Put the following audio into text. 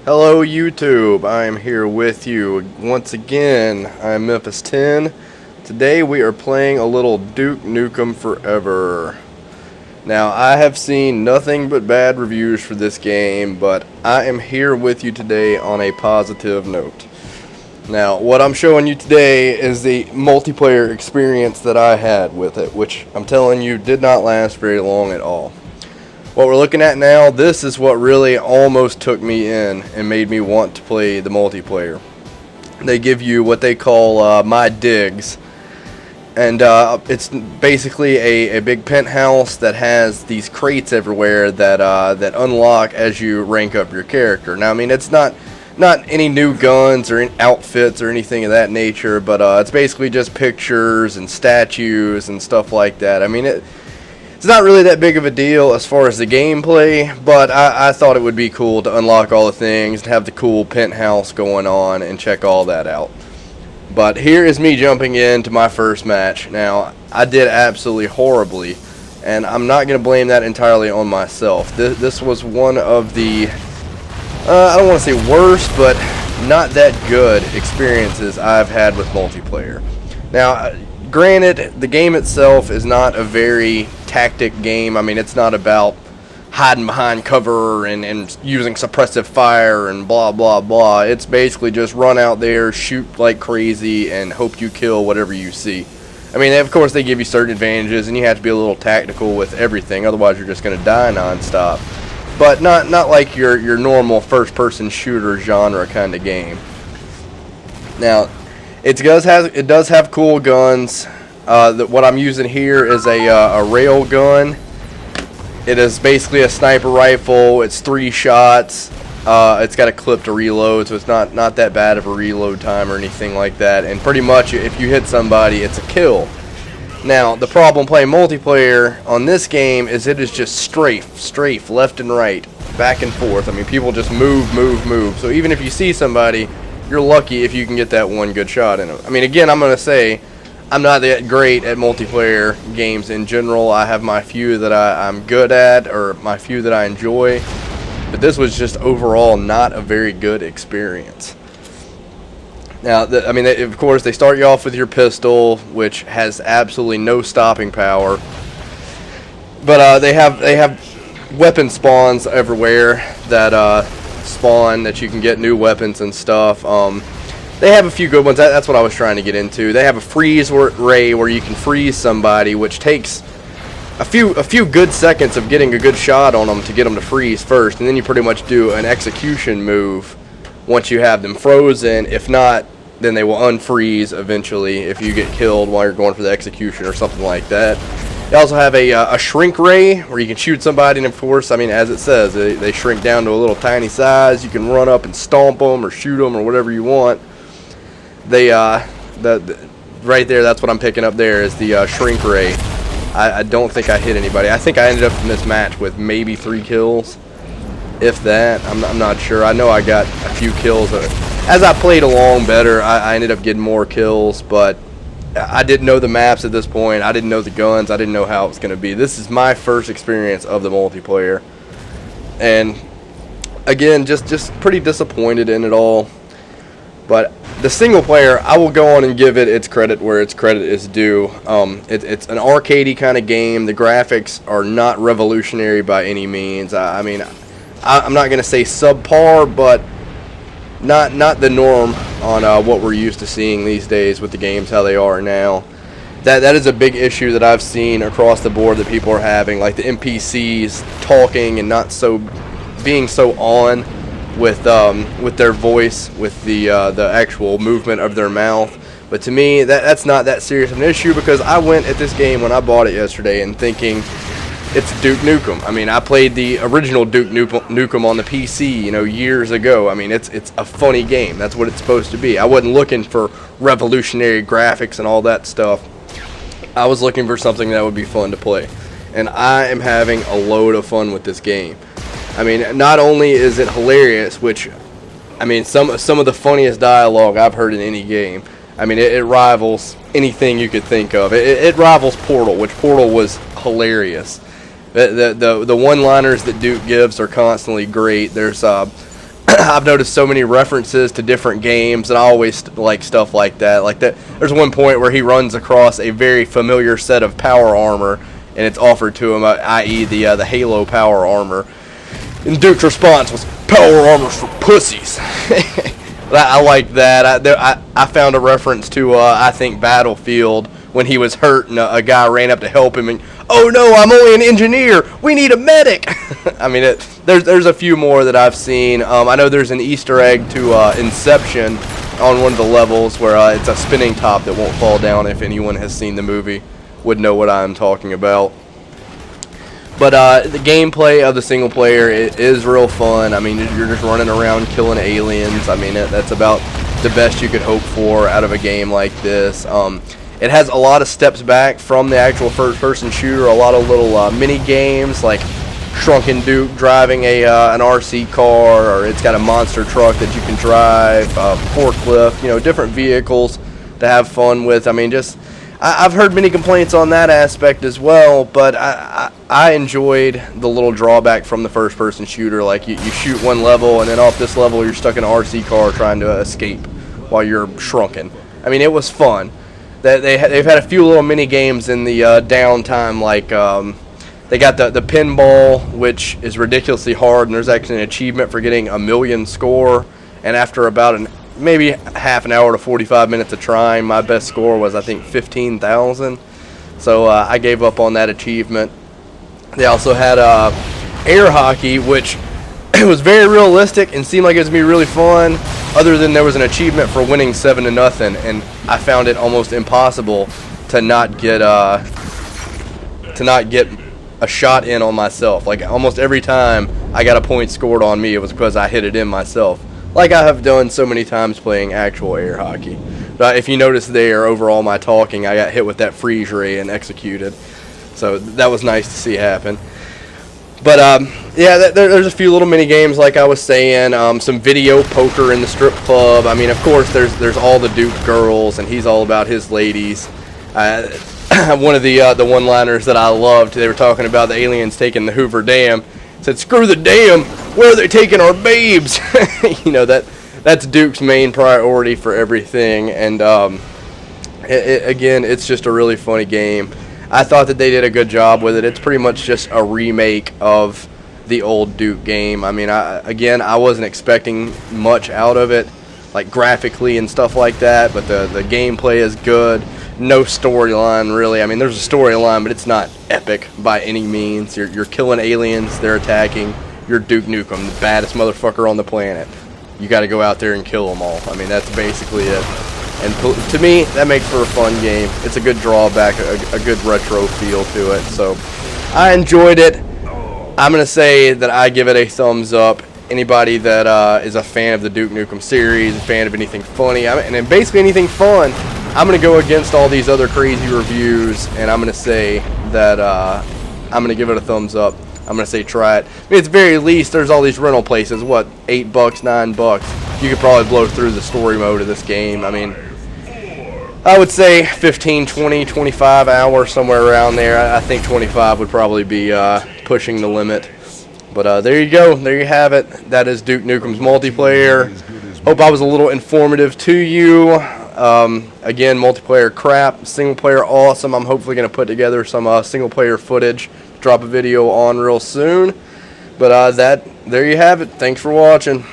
Hello YouTube, I am here with you once again. I'm Memphis 10. Today we are playing a little Duke Nukem Forever. Now I have seen nothing but bad reviews for this game, but I am here with you today on a positive note. Now what I'm showing you today is the multiplayer experience that I had with it, which I'm telling you did not last very long at all. What we're looking at now, this is what really almost took me in and made me want to play the multiplayer. They give you what they call my digs, and it's basically a big penthouse that has these crates everywhere that unlock as you rank up your character. Now, I mean, it's not any new guns or outfits or anything of that nature, but it's basically just pictures and statues and stuff like that. I mean, it's not really that big of a deal as far as the gameplay, but I thought it would be cool to unlock all the things and have the cool penthouse going on and check all that out. But here is me jumping into my first match. Now, I did absolutely horribly, and I'm not going to blame that entirely on myself. This was one of the, I don't want to say worst, but not that good experiences I've had with multiplayer. Now, granted, the game itself is not a very tactic game. I mean, it's not about hiding behind cover and using suppressive fire and blah blah blah. It's basically just run out there, shoot like crazy, and hope you kill whatever you see. I mean, of course they give you certain advantages, and you have to be a little tactical with everything, otherwise you're just going to die non-stop. But not like your normal first-person shooter genre kind of game. Now, it does have cool guns. What I'm using here is a rail gun. It is basically a sniper rifle. It's 3 shots. It's got a clip to reload, so it's not that bad of a reload time or anything like that. And pretty much, if you hit somebody, it's a kill. Now, the problem playing multiplayer on this game is it is just strafe, left and right, back and forth. I mean, people just move. So even if you see somebody, you're lucky if you can get that one good shot in them. I mean, again, I'm going to say I'm not that great at multiplayer games in general. I have my few that I'm good at, or my few that I enjoy. But this was just overall not a very good experience. Now, I mean, of course, they start you off with your pistol, which has absolutely no stopping power. But they have weapon spawns everywhere that spawn that you can get new weapons and stuff. They have a few good ones. That's what I was trying to get into. They have a freeze ray where you can freeze somebody, which takes a few good seconds of getting a good shot on them to get them to freeze first, and then you pretty much do an execution move once you have them frozen. If not, then they will unfreeze eventually if you get killed while you're going for the execution or something like that. They also have a shrink ray where you can shoot somebody, and of course, I mean, as it says, they shrink down to a little tiny size. You can run up and stomp them or shoot them or whatever you want. Right there, that's what I'm picking up there, is the shrink ray. I don't think I hit anybody. I think I ended up in this match with maybe 3 kills, if that. I'm not sure. I know I got a few kills. As I played along better, I ended up getting more kills, but I didn't know the maps at this point. I didn't know the guns. I didn't know how it was going to be. This is my first experience of the multiplayer, and again, just pretty disappointed in it all. But the single player, I will go on and give it its credit where its credit is due. It's an arcadey kind of game. The graphics are not revolutionary by any means. I mean, I'm not going to say subpar, but not the norm on what we're used to seeing these days with the games, how they are now. That is a big issue that I've seen across the board that people are having, like the NPCs talking and not being so on with their voice, with the actual movement of their mouth. But to me, that's not that serious of an issue, because I went at this game when I bought it yesterday and thinking it's Duke Nukem. I mean, I played the original Duke Nukem on the PC, years ago. I mean, it's a funny game. That's what it's supposed to be. I wasn't looking for revolutionary graphics and all that stuff. I was looking for something that would be fun to play, and I am having a load of fun with this game. I mean, not only is it hilarious, which, I mean, some of the funniest dialogue I've heard in any game. I mean, it rivals anything you could think of. It rivals Portal, which Portal was hilarious. The one-liners that Duke gives are constantly great. There's I've noticed so many references to different games, and I always like stuff like that. Like that, there's one point where he runs across a very familiar set of power armor, and it's offered to him, i.e. the Halo power armor. And Duke's response was, "Power armor's for pussies." I like that. I found a reference to I think Battlefield when he was hurt and a guy ran up to help him and, "Oh no, I'm only an engineer. We need a medic." I mean, there's a few more that I've seen. I know there's an Easter egg to Inception on one of the levels where it's a spinning top that won't fall down. If anyone has seen the movie, would know what I'm talking about. But the gameplay of the single player is real fun. I mean, you're just running around killing aliens. I mean, that's about the best you could hope for out of a game like this. It has a lot of steps back from the actual first-person shooter. A lot of little mini games like Shrunken Duke driving an RC car, or it's got a monster truck that you can drive, forklift, different vehicles to have fun with. I mean, I've heard many complaints on that aspect as well, but I enjoyed the little drawback from the first-person shooter. Like you shoot one level, and then off this level you're stuck in an RC car trying to escape while you're shrunken. I mean, it was fun. They've had a few little mini games in the downtime, like they got the pinball, which is ridiculously hard, and there's actually an achievement for getting 1,000,000 score. And after about maybe half an hour to 45 minutes of trying, my best score was I think 15,000. So I gave up on that achievement. They also had air hockey, which it was very realistic and seemed like it was going to be really fun, other than there was an achievement for winning 7-0, and I found it almost impossible to not get a shot in on myself. Like almost every time I got a point scored on me, it was because I hit it in myself, like I have done so many times playing actual air hockey. But if you notice there, over all my talking, I got hit with that freeze ray and executed. So that was nice to see happen. But yeah, there's a few little mini games, like I was saying. Some video poker in the strip club. I mean, of course, there's all the Duke girls, and he's all about his ladies. One of the one-liners that I loved, they were talking about the aliens taking the Hoover Dam. Said, "Screw the dam, where are they taking our babes?" That's Duke's main priority for everything. And again, it's just a really funny game. I thought that they did a good job with it. It's pretty much just a remake of the old Duke game. I mean, I wasn't expecting much out of it, like graphically and stuff like that, but the gameplay is good. No storyline, really. I mean, there's a storyline, but it's not epic by any means. You're killing aliens, they're attacking. You're Duke Nukem, the baddest motherfucker on the planet. You got to go out there and kill them all. I mean, that's basically it. And to me, that makes for a fun game. It's a good drawback, a good retro feel to it. So I enjoyed it. I'm going to say that I give it a thumbs up. Anybody that is a fan of the Duke Nukem series, a fan of anything funny, and basically anything fun, I'm going to go against all these other crazy reviews, and I'm going to say that I'm going to give it a thumbs up. I'm going to say try it. I mean, at the very least, there's all these rental places. What, $8, $9? You could probably blow through the story mode of this game. I mean, I would say 15, 20, 25 hours, somewhere around there. I think 25 would probably be pushing the limit. But there you go. There you have it. That is Duke Nukem's multiplayer. Hope I was a little informative to you. Again, multiplayer crap. Single player awesome. I'm hopefully going to put together some single player footage. Drop a video on real soon. But there you have it. Thanks for watching.